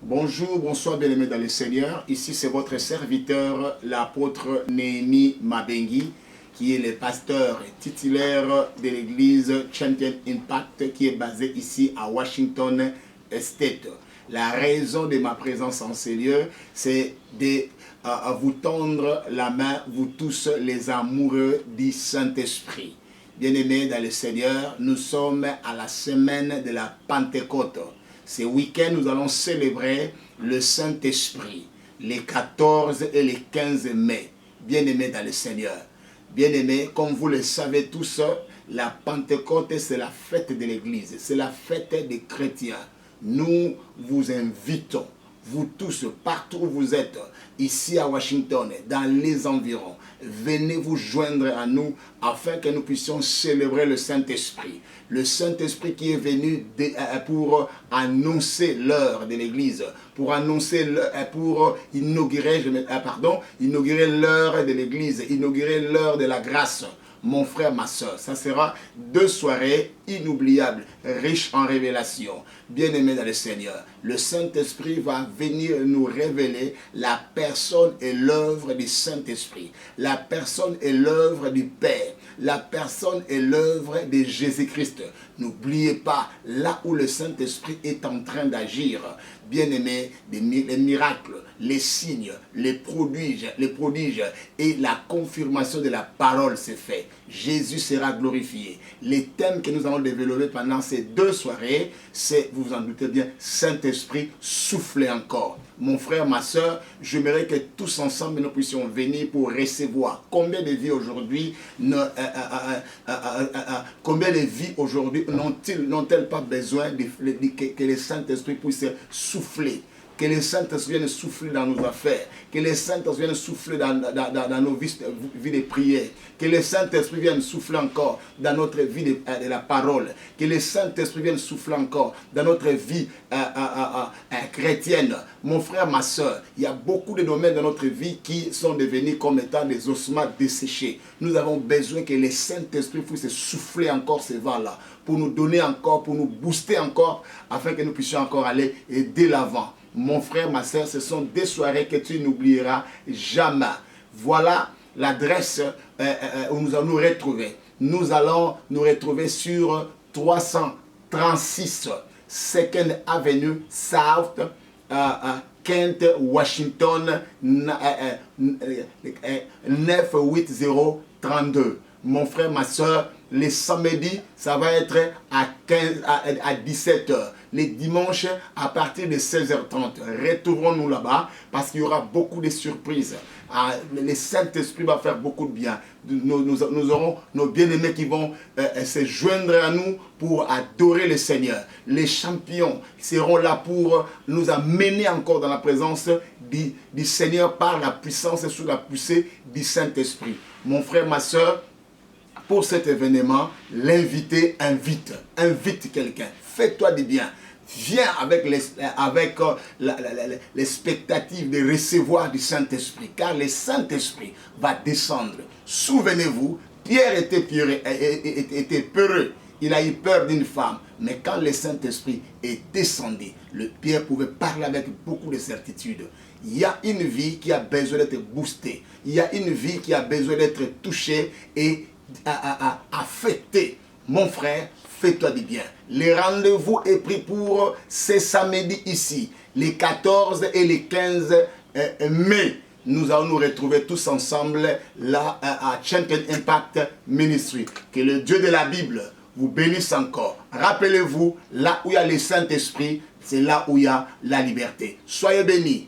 Bonjour, bonsoir bien-aimés dans le Seigneur. Ici c'est votre serviteur, l'apôtre Néhémie Mabengi, qui est le pasteur titulaire de l'église Champion Impact, qui est basée ici à Washington State. La raison de ma présence en ces lieux, c'est de vous tendre la main, vous tous les amoureux du Saint-Esprit. Bien-aimés dans le Seigneur, nous sommes à la semaine de la Pentecôte. Ce week-end, nous allons célébrer le Saint-Esprit, les 14 et les 15 mai. Bien-aimés dans le Seigneur. Bien-aimés, comme vous le savez tous, la Pentecôte, c'est la fête de l'Église, c'est la fête des chrétiens. Nous vous invitons, vous tous, partout où vous êtes, ici à Washington, dans les environs, venez vous joindre à nous afin que nous puissions célébrer le Saint-Esprit. Le Saint-Esprit qui est venu pour annoncer l'heure de l'Église, pour annoncer, pour inaugurer l'heure de l'Église, inaugurer l'heure de la grâce. Mon frère, ma soeur, ça sera 2 soirées inoubliables, riches en révélations. Bien-aimés dans le Seigneur, le Saint-Esprit va venir nous révéler la personne et l'œuvre du Saint-Esprit. La personne et l'œuvre du Père. La personne et l'œuvre de Jésus-Christ. N'oubliez pas, là où le Saint-Esprit est en train d'agir, bien-aimés, les miracles, les signes, les prodiges et la confirmation de la parole s'est fait. Jésus sera glorifié. Les thèmes que nous allons développer pendant ces 2 soirées, c'est, vous vous en doutez bien, Saint-Esprit, soufflez encore. Mon frère, ma soeur, j'aimerais que tous ensemble nous puissions venir pour recevoir. Combien de vies aujourd'hui n'ont-elles pas besoin que le Saint-Esprit puisse souffler? Que le Saint-Esprit vienne souffler dans nos affaires. Que le Saint-Esprit vienne souffler dans nos vies de prière. Que le Saint-Esprit vienne souffler encore dans notre vie de la parole. Que le Saint-Esprit vienne souffler encore dans notre vie chrétienne. Mon frère, ma soeur, il y a beaucoup de domaines dans notre vie qui sont devenus comme étant des ossements desséchés. Nous avons besoin que le Saint-Esprit puisse souffler encore ces vents-là, pour nous donner encore, pour nous booster encore, afin que nous puissions encore aller de l'avant. Mon frère, ma soeur, ce sont des soirées que tu n'oublieras jamais. Voilà l'adresse où nous allons nous retrouver. Nous allons nous retrouver sur 336 2nd Avenue South, Kent, Washington, 98032. Mon frère, ma soeur, les samedis, ça va être à 17h. Les dimanches, à partir de 16h30. Retrouvons-nous là-bas parce qu'il y aura beaucoup de surprises. Le Saint-Esprit va faire beaucoup de bien. Nous aurons nos bien-aimés qui vont se joindre à nous pour adorer le Seigneur. Les champions seront là pour nous amener encore dans la présence du Seigneur par la puissance et sous la poussée du Saint-Esprit. Mon frère, ma soeur, pour cet événement, l'invité invite quelqu'un. Fais-toi du bien. Viens avec l'expectative de recevoir du Saint-Esprit. Car le Saint-Esprit va descendre. Souvenez-vous, Pierre était peureux. Il a eu peur d'une femme. Mais quand le Saint-Esprit est descendu, Pierre pouvait parler avec beaucoup de certitude. Il y a une vie qui a besoin d'être boostée. Il y a une vie qui a besoin d'être touchée et affectée. Mon frère, fais-toi du bien. Le rendez-vous est pris pour ce samedi ici, les 14 et les 15 mai. Nous allons nous retrouver tous ensemble là à Champion Impact Ministry. Que le Dieu de la Bible vous bénisse encore. Rappelez-vous, là où il y a le Saint-Esprit, c'est là où il y a la liberté. Soyez bénis.